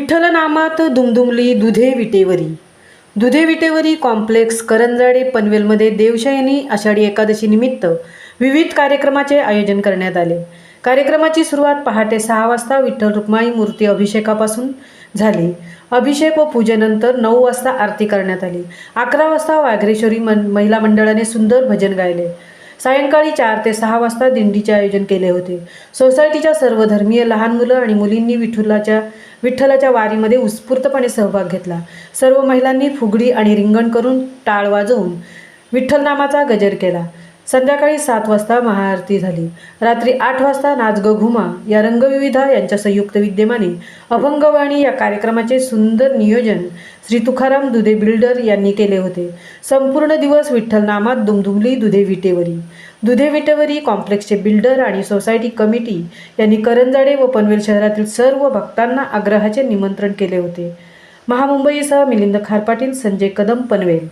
विठ्ठल नामात दुमदुमली दुधे विटेवरी. दुधे विटेवरी कॉम्प्लेक्स करंजाडे पनवेलमध्ये देवशयनी आषाढी एकादशी निमित्त विविध कार्यक्रमाचे आयोजन करण्यात आले. कार्यक्रमाची सुरुवात पहाटे 6 वाजता विठ्ठल रुक्माई मूर्ती अभिषेकापासून झाली. अभिषेक व पूजेनंतर 9 वाजता आरती करण्यात आली. 11 वाजता वाघ्रेश्वरी महिला मंडळाने सुंदर भजन गायले. सायंकाळी 4 ते 6 वाजता दिंडीचे आयोजन केले होते. सोसायटीच्या सर्व धर्मीय लहान मुलं आणि मुलींनी विठ्ठलाच्या वारीमध्ये उत्स्फूर्तपणे सहभाग घेतला. सर्व महिलांनी फुगडी आणि रिंगण करून टाळ वाजवून विठ्ठल नामाचा गजर केला. संध्याकाळी 7 वाजता महाआरती झाली. रात्री 8 वाजता नाच ग घुमा या रंगविविधा यांच्या संयुक्त विद्यमाने अभंगवाणी या कार्यक्रमाचे सुंदर नियोजन श्री तुकाराम दुधे बिल्डर यांनी केले होते. संपूर्ण दिवस विठ्ठल नामात दुमदुमली दुधे विटेवरी. दुधे विटेवरी कॉम्प्लेक्सचे बिल्डर आणि सोसायटी कमिटी यांनी करंजाडे व पनवेल शहरातील सर्व भक्तांना आग्रहाचे निमंत्रण केले होते. महामुंबईसह मिलिंद खारपाटील, संजय कदम, पनवेल.